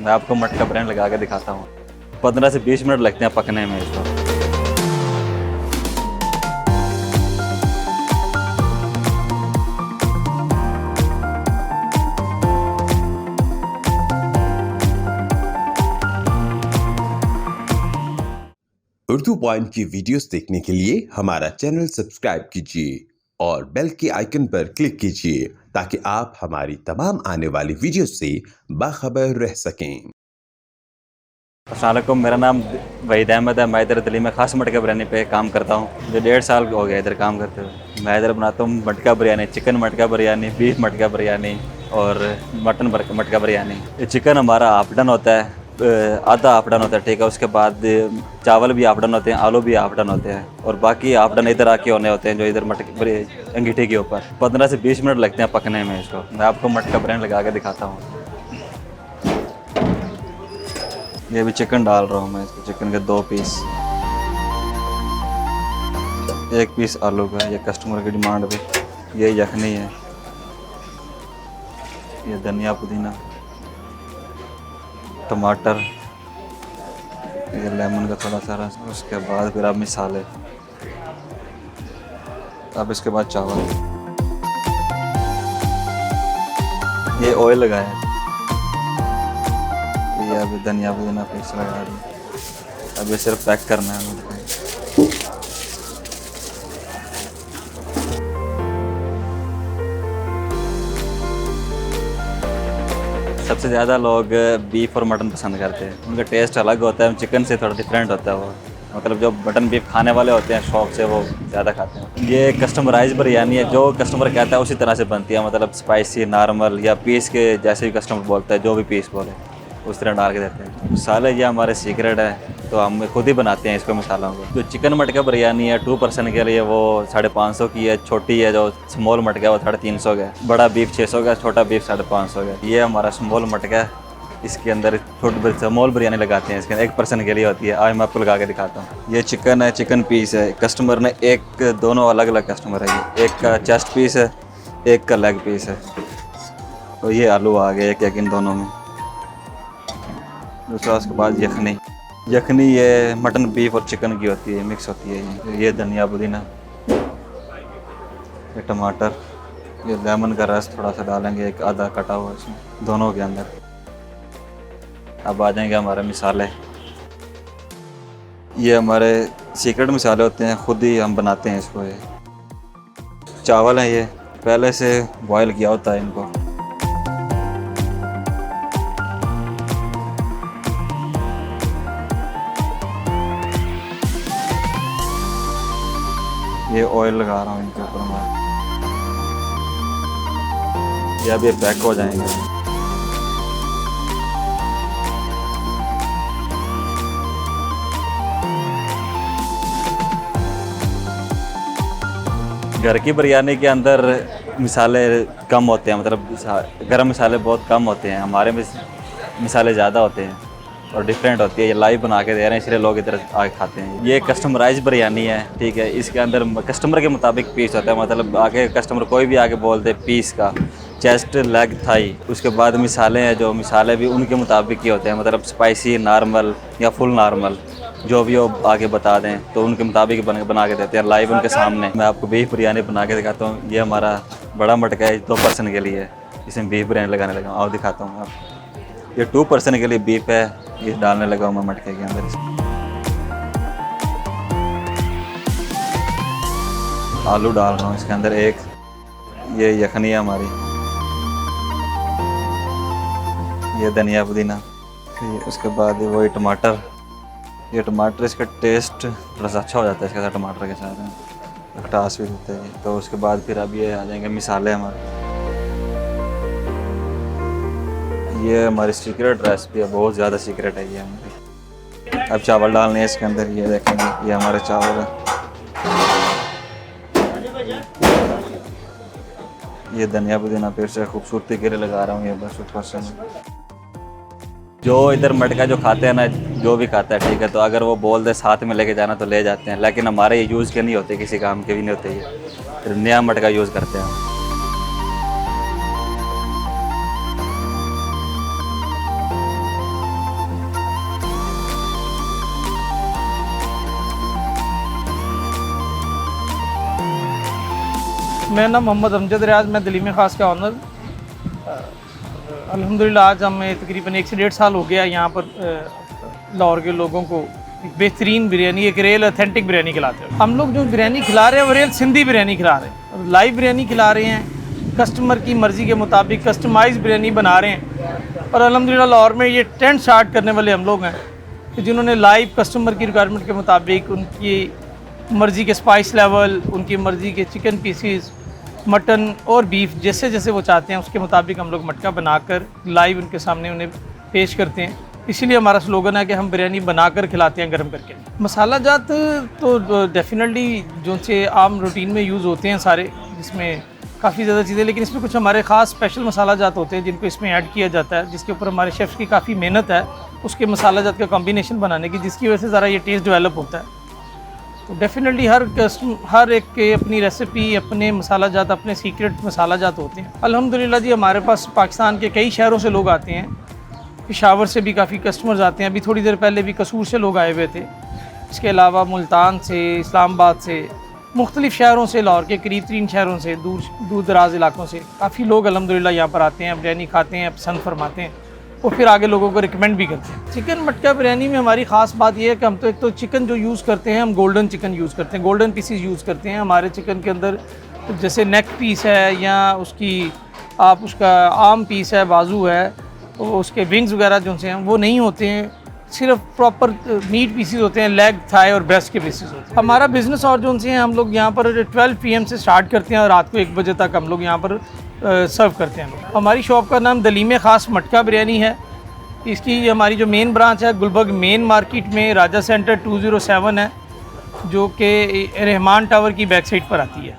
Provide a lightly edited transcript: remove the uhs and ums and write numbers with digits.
मैं आपको मटका बिरयानी लगा के दिखाता हूँ। 15 से 20 मिनट लगते हैं पकने में इसको। उर्दू पॉइंट की वीडियोस देखने के लिए हमारा चैनल सब्सक्राइब कीजिए और बेल के आइकन पर क्लिक कीजिए ताकि आप हमारी तमाम आने वाली वीडियोस से बाखबर रह सकें। अस्सलाम वालेकुम, मेरा नाम वहीद अहमद है। मैं इधर दिल्ली में ख़ास मटका बिरयानी पे काम करता हूँ। मुझे 1.5 साल हो गया इधर काम करते हुए। मैं इधर बनाता हूँ मटका बिरयानी, चिकन मटका बिरयानी, बीफ मटका बिरयानी और मटन मटका बिरयानी। ये चिकन हमारा हाफ डन होता है, आधा हाफ डन होता है, ठीक है। उसके बाद चावल भी हाफ डन होते हैं, आलू भी हाफ डन होते हैं और बाकी हाफ डन इधर आके होने होते हैं जो इधर मटके अंगीठी के ऊपर। 15 से 20 मिनट लगते हैं पकने में इसको। मैं आपको मटका बिरयानी लगा के दिखाता हूँ। ये भी चिकन डाल रहा हूँ मैं इसको, चिकन के 2 पीस, 1 पीस आलू का। ये कस्टमर की डिमांड पे। ये यखनी है, ये धनिया पुदीना, टमाटर, ये लेमन का थोड़ा सा रस। उसके बाद फिर अब मिसाले, अब इसके बाद चावल। ये ऑयल लगाया है, ये अभी धनिया पुदीना पेस्ट लगा दी। अब ये सिर्फ पैक करना है मुझे। सबसे ज़्यादा लोग बीफ और मटन पसंद करते हैं, उनका टेस्ट अलग होता है, चिकन से थोड़ा डिफरेंट होता है वो। मतलब जो मटन बीफ खाने वाले होते हैं शौक से, वो ज़्यादा खाते हैं। ये कस्टमराइज बिरयानी है, जो कस्टमर कहता है उसी तरह से बनती है। मतलब स्पाइसी, नॉर्मल या पीस के जैसे भी कस्टमर बोलता है, जो भी पीस बोले उस तरह डाल के देते हैं। मसाले ये हमारे सीक्रेट है, तो हम खुद ही बनाते हैं इसको मसालों को। जो चिकन मटका बिरयानी है 2 पर्सन के लिए वो 550 की है। छोटी है जो स्मॉल मटका है वो 350 का है। बड़ा बीफ 600 का, छोटा बीफ 550 का। ये हमारा स्मॉल मटका है, इसके अंदर छोटी स्मॉल बिरयानी लगाते हैं। इसके अंदर 1 पर्सन के लिए होती है। आज मैं आपको लगा के दिखाता हूँ। ये चिकन है, चिकन पीस है। कस्टमर ने दोनों अलग अलग कस्टमर है। ये एक का चेस्ट पीस है, एक का लेग पीस है। और ये आलू आ गए एक इन दोनों में। दूसरा उसके बाद यखनी। यखनी ये मटन बीफ और चिकन की होती है, मिक्स होती है। ये धनिया पुदीना, ये टमाटर, ये लेमन का रस थोड़ा सा डालेंगे, एक आधा कटा हुआ इसमें दोनों के अंदर। अब आ जाएंगे हमारे मिसाले। ये हमारे सीक्रेट मिसाले होते हैं, खुद ही हम बनाते हैं इसको। ये चावल हैं, ये पहले से बॉयल किया होता है इनको। ये ऑयल लगा रहा हूँ इनके ऊपर मैं। ये अब ये पैक हो जाएंगे। घर की बिरयानी के अंदर मिसाले कम होते हैं, मतलब गरम मसाले बहुत कम होते हैं। हमारे में मिसाले ज़्यादा होते हैं और डिफरेंट होती है। ये लाइव बना के दे रहे हैं, इसलिए लोग इधर आके खाते हैं। ये कस्टमराइज बिरयानी है, ठीक है। इसके अंदर कस्टमर के मुताबिक पीस होता है। मतलब आगे कस्टमर कोई भी आके बोल दे पीस का, चेस्ट, लेग, थाई। उसके बाद मिसाले हैं, जो मिसाले भी उनके मुताबिक ही होते हैं। मतलब स्पाइसी, नॉर्मल या फुल नॉर्मल, जो भी वो आगे बता दें तो उनके मुताबिक बना के देते हैं लाइव उनके सामने। मैं आपको बीफ बिरयानी बना के दिखाता हूँ। ये हमारा बड़ा मटका है, 2 पर्सन के लिए। इसमें बीफ बिरयानी लगाने लगा हूँ, और दिखाता हूँ आपको। ये 2 पर्सन के लिए बीफ है, ये डालने लगा हूँ मैं मटके के अंदर। आलू डाल रहा हूँ इसके अंदर एक। ये यखनी है हमारी, ये धनिया पुदीना। उसके बाद वही टमाटर। ये टमाटर, इसका टेस्ट थोड़ा सा अच्छा हो जाता है इसके साथ, टमाटर के साथ खटास भी होते हैं। तो उसके बाद फिर अब ये आ जाएंगे मिसाले हमारे। ये हमारी सीक्रेट रेसिपी है, बहुत ज़्यादा सीक्रेट है ये हमारी। अब चावल डालने हैं इसके अंदर। ये देखेंगे, ये हमारे चावल है। ये धनिया पुदीना फिर से खूबसूरती के लिए लगा रहा हूँ, ये बस ऊपर से। जो इधर मटका जो खाते हैं ना, जो भी खाता है, ठीक है, तो अगर वो बोल दे साथ में लेके जाना तो ले जाते हैं। लेकिन हमारे ये यूज़ के नहीं होते, किसी काम के भी नहीं होते। ये फिर नया मटका यूज़ करते हैं हम। मेरा नाम मोहम्मद अमजद रियाज, मैं दलीम ख़ास का ऑनर। अल्हम्दुलिल्लाह आज हमें तकरीबन 1 से 1.5 साल हो गया यहाँ पर लाहौर के लोगों को एक बेहतरीन बिरयानी, एक रियल ऑथेंटिक बिरयानी खिलाते हैं। हम लोग जो बिरयानी खिला रहे हैं वो रियल सिंधी बिरयानी खिला रहे हैं, लाइव बिरयानी खिला रहे हैं, कस्टमर की मर्ज़ी के मुताबिक कस्टमाइज बिरयानी बना रहे हैं। और अल्हम्दुलिल्लाह लाहौर में ये ट्रेंड स्टार्ट करने वाले हम लोग हैं कि जिन्होंने लाइव कस्टमर की रिक्वायरमेंट के मुताबिक उनकी मर्ज़ी के स्पाइस लेवल, उनकी मर्ज़ी के चिकन पीसीस, मटन और बीफ जैसे जैसे वो चाहते हैं उसके मुताबिक हम लोग मटका बनाकर लाइव उनके सामने उन्हें पेश करते हैं। इसीलिए हमारा स्लोगन है कि हम बिरयानी बनाकर खिलाते हैं गर्म करके। मसाला जात तो डेफिनेटली जो से आम रूटीन में यूज़ होते हैं सारे, जिसमें काफ़ी ज़्यादा चीज़ें, लेकिन इसमें कुछ हमारे ख़ास स्पेशल मसाला जात होते हैं जिनको इसमें ऐड किया जाता है, जिसके ऊपर हमारे शेफ़्स की काफ़ी मेहनत है उसके मसाला जात का कॉम्बिनेशन बनाने की, जिसकी वजह से ज़रा ये टेस्ट डेवलप होता है। तो डेफिनेटली हर एक के अपनी रेसिपी, अपने मसाला जात, अपने सीक्रेट मसाला जात होते हैं। अल्हम्दुलिल्लाह जी हमारे पास पाकिस्तान के कई शहरों से लोग आते हैं, पेशावर से भी काफ़ी कस्टमर्स आते हैं। अभी थोड़ी देर पहले भी कसूर से लोग आए हुए थे। इसके अलावा मुल्तान से, इस्लामाबाद से, मुख्तलिफ़ शहरों से, लाहौर के करीब 3 शहरों से, दूर दराज इलाकों से काफ़ी लोग अल्हम्दुलिल्लाह यहाँ पर आते हैं, बिरयानी खाते हैं, पसंद फरमाते हैं और फिर आगे लोगों को रिकमेंड भी करते हैं। चिकन मटका बिरयानी में हमारी ख़ास बात यह है कि हम तो एक तो चिकन जो यूज़ करते हैं, हम गोल्डन चिकन यूज़ करते हैं, गोल्डन पीसीज यूज़ करते हैं। हमारे चिकन के अंदर जैसे नेक पीस है या उसका आम पीस है, बाजू है, तो उसके विंग्स वगैरह जो से हैं वो नहीं होते हैं, सिर्फ प्रॉपर मीट पीसीज होते हैं, लेग, थाई और ब्रेस्ट के पीसीज होते हैं। हमारा बिज़नेस और जो से हैं हम लोग यहाँ पर 12 PM से स्टार्ट करते हैं और रात को 1 बजे तक हम लोग यहाँ पर सर्व करते हैं। हमारी शॉप का नाम दलीम ख़ास मटका बिरयानी है। इसकी हमारी जो मेन ब्रांच है गुलबर्ग मेन मार्केट में राजा सेंटर 207 है, जो कि रहमान टावर की बैक साइड पर आती है।